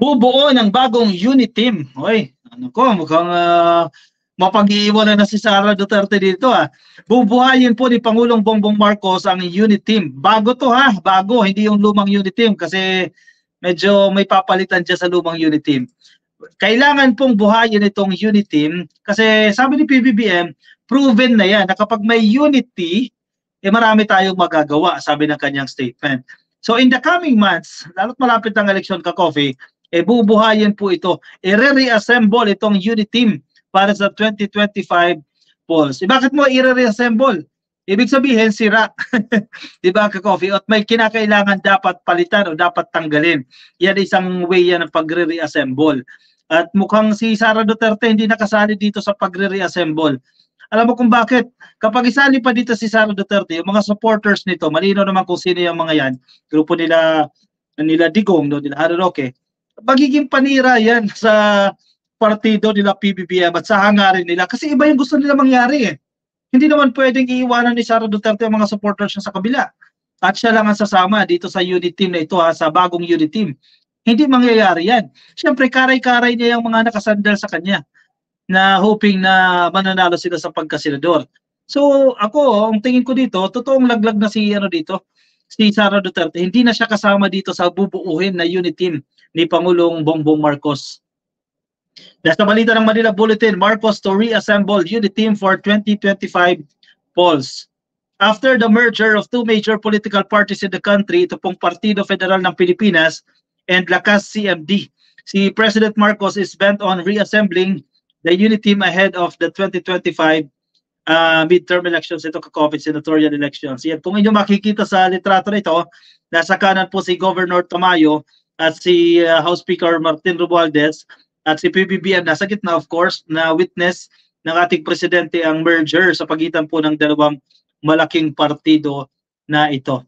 Bubuo ng bagong unit team. Oy, ano ko, mukhang mapag-iiwanan na si Sara Duterte dito Bubuhayin po ni Pangulong Bongbong Marcos ang unit team. Bago to bago, hindi yung lumang unit team kasi medyo may papalitan dyan sa lumang unit team. Kailangan pong buhayin itong unit team kasi sabi ni PBBM, proven na yan na kapag may unity, marami tayong magagawa, sabi ng kanyang statement. So in the coming months, lalo't malapit ang eleksyon ka-coffee, bubuhayin po ito. I-reassemble itong unit team para sa 2025 polls. Bakit mo i-reassemble? Ibig sabihin, sira. Diba, ka-coffee? At may kinakailangan dapat palitan o dapat tanggalin. Yan isang way yan ng pagre-reassemble. At mukhang si Sara Duterte hindi nakasali dito sa pagre-reassemble. Alam mo kung bakit? Kapag isali pa dito si Sara Duterte, yung mga supporters nito, malino naman kung sino yung mga yan, grupo nila Digong, nila Harry Roque, magiging panira yan sa partido nila PBBM at sa hangarin nila kasi iba yung gusto nila mangyari Hindi naman pwedeng iiwanan ni Sara Duterte ang mga supporters niya sa kabila. At siya lang ang sasama dito sa unit team na ito sa bagong unit team. Hindi mangyayari yan. Siyempre, karay-karay niya yung mga nakasandal sa kanya na hoping na mananalo sila sa pagkasenador. So ako, ang tingin ko dito, totoong laglag na si Sara Duterte. Hindi na siya kasama dito sa bubuuhin na unit team ni Pangulong Bongbong Marcos. Nasa balita ng Manila Bulletin, Marcos to reassemble unit team for 2025 polls. After the merger of two major political parties in the country, ito pong Partido Federal ng Pilipinas and Lakas CMD, si President Marcos is bent on reassembling the unit team ahead of the 2025 midterm elections, ito ka-COVID senatorial elections. Yan, kung inyo makikita sa litrato na ito, nasa kanan po si Governor Tamayo at si House Speaker Martin Romualdez at si PBBM nasa gitna, of course, na witness ng ating presidente ang merger sa pagitan po ng dalawang malaking partido na ito.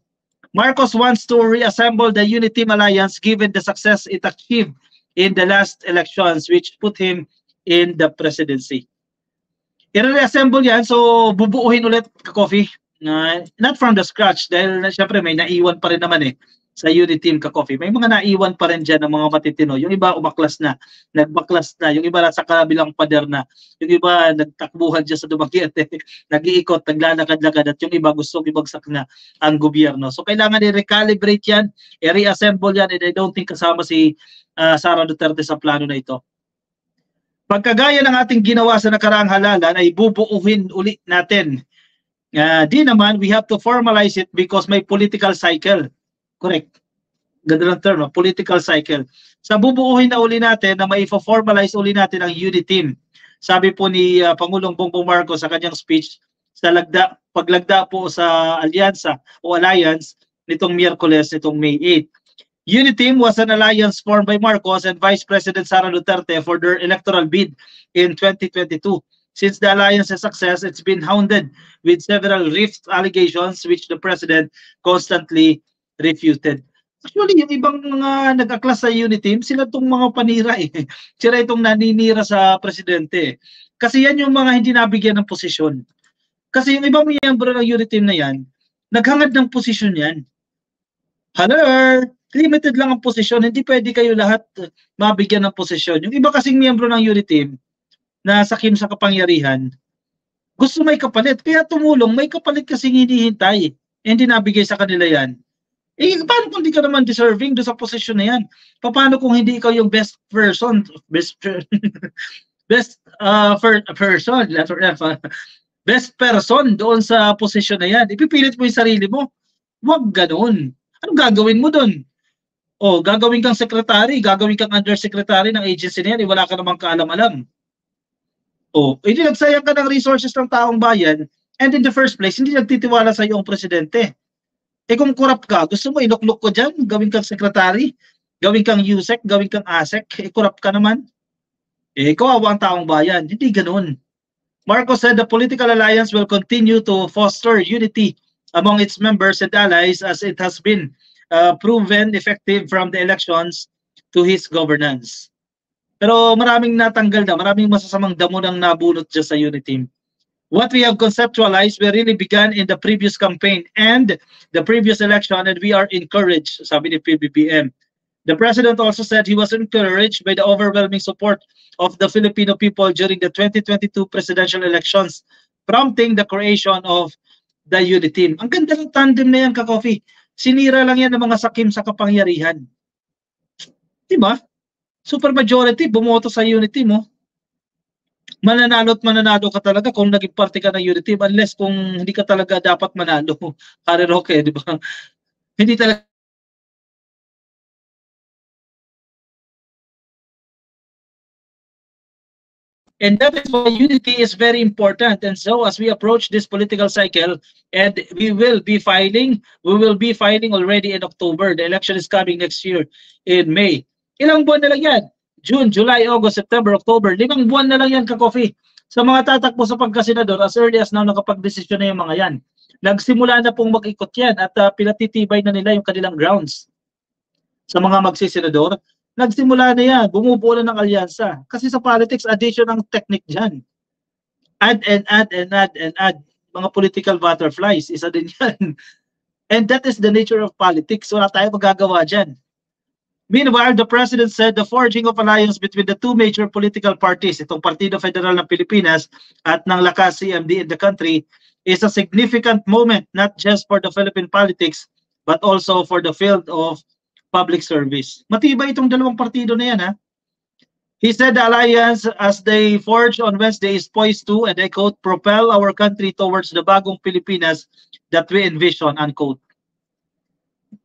Marcos wants to reassemble the unity team alliance given the success it achieved in the last elections which put him in the presidency. I-reassemble yan, so bubuuhin ulit ka-coffee. Not from the scratch dahil syempre may naiwan pa rin naman sa unit team ka-coffee. May mga naiwan pa rin dyan ng mga matitino. Yung iba umaklas na, nagbaklas na. Yung iba nasa kabilang pader na. Yung iba nagtakbuhan dyan sa Dumaguete. Nag-iikot, naglalakad-lakad at yung iba gustong ibagsak na ang gobyerno. So kailangan i-recalibrate yan, i-reassemble yan, and I don't think kasama si Sara Duterte sa plano na ito. Pagkagaya ng ating ginawa sa nakaraang halalan ay bubuuhin ulit natin. Di naman, we have to formalize it because may political cycle. Correct. Ganda ng term, political cycle. Sa bubuuhin na uli natin na mai-formalize uli natin ang unit team. Sabi po ni Pangulong Bongbong Marcos sa kanyang speech sa paglagda po sa alliance nitong Miyerkules, nitong May 8. Unit team was an alliance formed by Marcos and Vice President Sara Duterte for their electoral bid in 2022. Since the alliance's success, it's been hounded with several rift allegations which the President constantly refuted. Actually, yung ibang mga nag-aklas sa unit team, sila itong mga panira Sila itong naninira sa presidente. Kasi yan yung mga hindi nabigyan ng posisyon. Kasi yung ibang miyembro ng unit team na yan, naghangad ng posisyon yan. Hello! Limited lang ang posisyon. Hindi pwede kayo lahat mabigyan ng posisyon. Yung iba kasing miyembro ng unit team na sakim sa kapangyarihan, gusto may kapalit. Kaya tumulong, may kapalit kasing hinihintay. Hindi nabigay sa kanila yan. Paano kung hindi ka naman deserving doon sa posisyon na yan? Paano kung hindi ikaw yung best person, best person doon sa posisyon na yan? Ipipilit mo yung sarili mo? Huwag ganoon. Anong gagawin mo doon? Gagawin kang secretary, gagawin kang undersecretary ng agency na yan, wala ka namang kaalam-alam. Hindi nagsayang ka ng resources ng taong bayan, and in the first place, hindi nagtitiwala sa iyong presidente. Kung corrupt ka, gusto mo ilukluk ko dyan, gawin kang secretary, gawin kang USEC, gawin kang ASEC, corrupt ka naman. Kawawa ang taong bayan. Hindi ganoon. Marcos said the political alliance will continue to foster unity among its members and allies as it has been proven effective from the elections to his governance. Pero maraming natanggal na, maraming masasamang damo nang nabunot dyan sa unit team. What we have conceptualized, we really began in the previous campaign and the previous election, and we are encouraged, sabi ni PBBM. The president also said he was encouraged by the overwhelming support of the Filipino people during the 2022 presidential elections, prompting the creation of the unity team. Ang ganda ng tandem na yan, Ka-Coffee. Sinira lang yan ng mga sakim sa kapangyarihan. Diba? Super majority, bumoto sa unity mo. Mananalo at mananalo ka talaga kung naging parte ka ng unity unless kung hindi ka talaga dapat manalo. Kare Roque, di ba? Hindi talaga. And that is why unity is very important. And so as we approach this political cycle, and we will be filing already in October. The election is coming next year in May. Ilang buwan na lang yan? June, July, August, September, October. 5 buwan na lang yan, Ka-Coffee. Sa mga tatakbo sa pagkasenador, as early as now, nakapag-desisyon na yung mga yan. Nagsimula na pong mag-ikot yan at pinatitibay na nila yung kanilang grounds. Sa mga magsisenador, nagsimula na yan, bumubuo na ng alyansa. Kasi sa politics, addition ang technique dyan. Add and add and add and add. Mga political butterflies, isa din yan. And that is the nature of politics. Wala tayo magagawa dyan. Meanwhile, the president said the forging of alliance between the two major political parties, itong Partido Federal ng Pilipinas at ng Lakas CMD in the country, is a significant moment not just for the Philippine politics but also for the field of public service. Matibay itong dalawang partido na yan, ha? He said the alliance as they forged on Wednesday is poised to, and I quote, propel our country towards the bagong Pilipinas that we envision, unquote.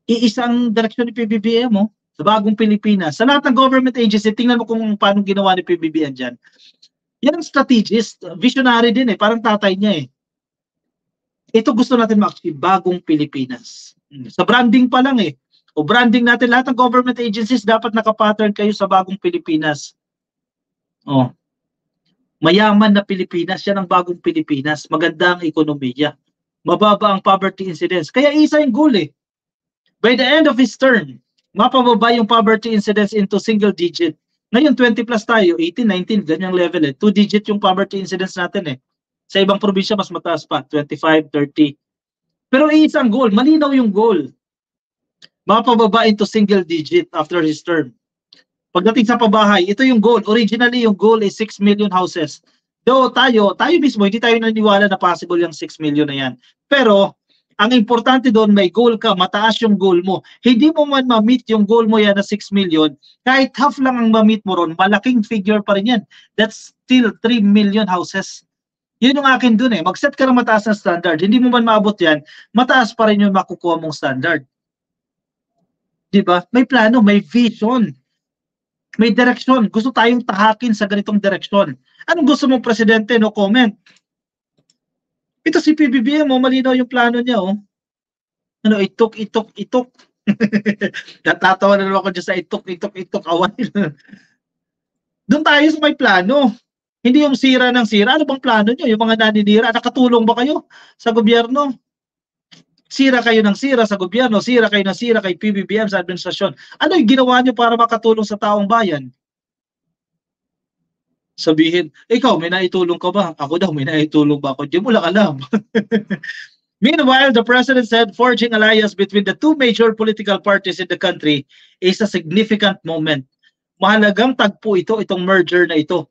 Iisang direksyon ni PBBM, oh, sa bagong Pilipinas. Sa lahat ng government agency, tingnan mo kung paano ginawa ni PBBM dyan. Yan ang strategist, visionary din eh, parang tatay niya eh. Ito gusto natin ma-achieve, bagong Pilipinas. Sa branding pa lang eh. O branding natin, lahat ng government agencies dapat nakapattern kayo sa bagong Pilipinas. Oh. Mayaman na Pilipinas, yan ang bagong Pilipinas. Maganda ang ekonomiya. Mababa ang poverty incidence. Kaya isa yung goal eh. By the end of his term, mapababa yung poverty incidence into single digit. Ngayon 20 plus tayo, 18, 19, ganyang level eh. 2 digit yung poverty incidence natin eh. Sa ibang probinsya mas mataas pa, 25, 30. Pero isang goal, malinaw yung goal. Mapababa into single digit after his term. Pagdating sa pabahay, ito yung goal. Originally, yung goal is 6 million houses. Though tayo mismo, hindi tayo naniniwala na possible yung 6 million na yan. Pero, ang importante doon, may goal ka, mataas yung goal mo. Hindi mo man ma-meet yung goal mo yan na 6 million, kahit half lang ang ma-meet mo ron, malaking figure pa rin yan. That's still 3 million houses. Yun yung akin doon eh. Mag-set ka ng mataas na standard. Hindi mo man maabot yan, mataas pa rin yung makukuha mong standard. Diba? May plano, may vision, may direksyon. Gusto tayong tahakin sa ganitong direksyon. Anong gusto mong presidente? No comment. Ito si PBBM, oh, malinaw yung plano niya. Oh. Ano, itok. Natatawa na naman ako dyan sa itok, awan. Doon tayo sa may plano. Hindi yung sira ng sira. Ano bang plano niyo? Yung mga naninira, nakatulong ba kayo sa gobyerno? Sira kayo ng sira sa gobyerno, sira kayo ng sira kay PBBM sa administrasyon. Ano yung ginawa niyo para makatulong sa taong bayan? Sabihin, ikaw, may naitulong ka ba? Ako daw, may naitulong ba ako? Di mo lang alam. Meanwhile, the president said forging alliance between the two major political parties in the country is a significant moment. Mahalagang tagpo ito, itong merger na ito,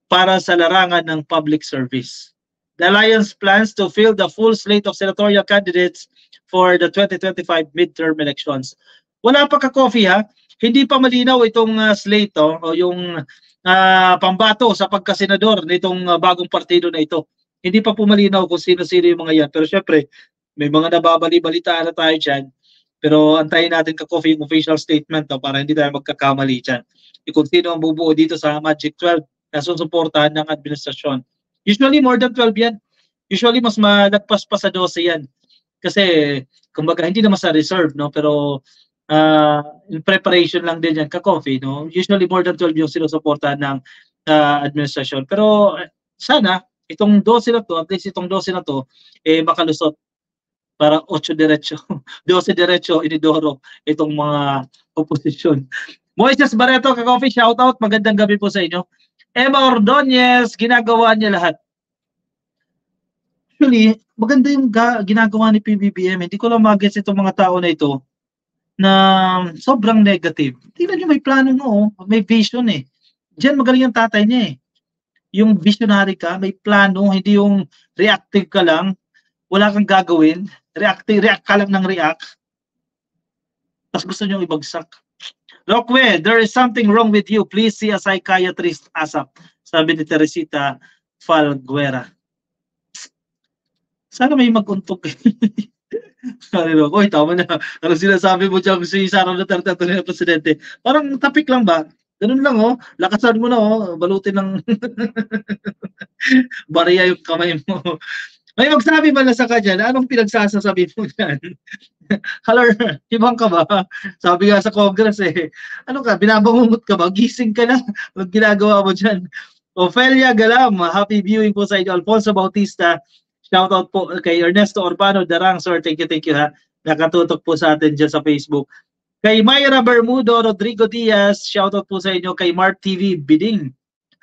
para sa larangan ng public service. The alliance plans to fill the full slate of senatorial candidates for the 2025 midterm elections. Wala pa ka-coffee ha? Hindi pa malinaw itong slate o yung pambato sa pagkasenador nitong bagong partido na ito. Hindi pa pumalinaw kung sino-sino yung mga yan. Pero syempre, may mga nababali-balitaan na tayo dyan. Pero antayin natin ka-coffee yung official statement para hindi tayo magkakamali dyan. Kung sino ang bubuo dito sa Magic 12 na susuportahan ng administrasyon. Usually more than 12 yan. Usually mas malagpas pa sa 12 yan. Kasi kumbaga hindi naman sa reserve, no? Pero in preparation lang din yan ka-coffee, no? Usually more than 12 yung sinusuportahan ng administrasyon. Pero sana itong 12 na to, at least itong 12 na to, makalusot para 8 diretso. 12 diretso, inidoro itong mga oposisyon. Moises Barreto, ka-coffee, shout out. Magandang gabi po sa inyo. Emma Ordonez, ginagawa niya lahat. Actually, maganda yung ginagawa ni PBBM. Hindi ko lang mag-gets itong mga tao na ito. na sobrang negative. Tingnan niyo may plano nga may vision eh. Diyan magaling ang tatay niya eh. Yung visionary ka, may plano, hindi yung reactive ka lang, wala kang gagawin, react ka lang ng react, tapos gusto nyo ibagsak. Lokwe, there is something wrong with you. Please see a psychiatrist ASAP. Sabi ni Teresita Falguera. Sana may mag-untog. Oy, tama na. Ano sinasabi mo dyan si Sara Duterte na presidente? Parang topic lang ba? Ganun lang lakasan mo na balutin ng bariya yung kamay mo. May magsabi ba na sa kanya na anong pinagsasasabi mo dyan? Halar, ibang ka ba? Sabi nga sa Congress ano ka, binabangungot ka ba? Gising ka na. Anong ginagawa mo dyan? Ophelia Galam, happy viewing po sa inyo. Alfonso Bautista, shoutout po kay Ernesto Urbano Darang, sir. Thank you ha. Nakatutok po sa atin dyan sa Facebook. Kay Myra Bermudo, Rodrigo Diaz, shoutout po sa inyo. Kay Mart TV Biding,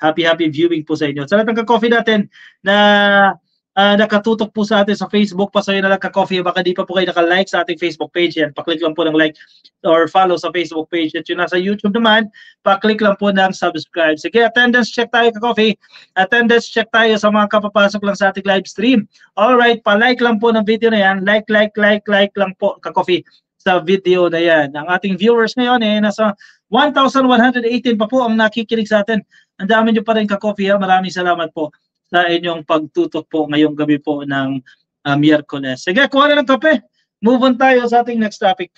happy viewing po sa inyo. Sa lahat ng ka-coffee natin na nakatutok po sa atin sa Facebook, pasayo na lang ka-coffee, baka di pa po kayo naka-like sa ating Facebook page yan, paklik lang po ng like or follow sa Facebook page. At yung nasa YouTube naman, paklik lang po ng subscribe. Sige, attendance check tayo ka-coffee, attendance check tayo sa mga kapapasok lang sa ating live stream. Alright, pa-like lang po ng video na yan, like lang po ka-coffee sa video na yan. Ang ating viewers ngayon nasa 1,118 pa po ang nakikinig sa atin. Ang dami nyo pa rin ka-coffee maraming salamat po sa inyong pagtutok po ngayong gabi po ng Miyerkules. Sige, kuha na ng kape. Move on tayo sa ating next topic.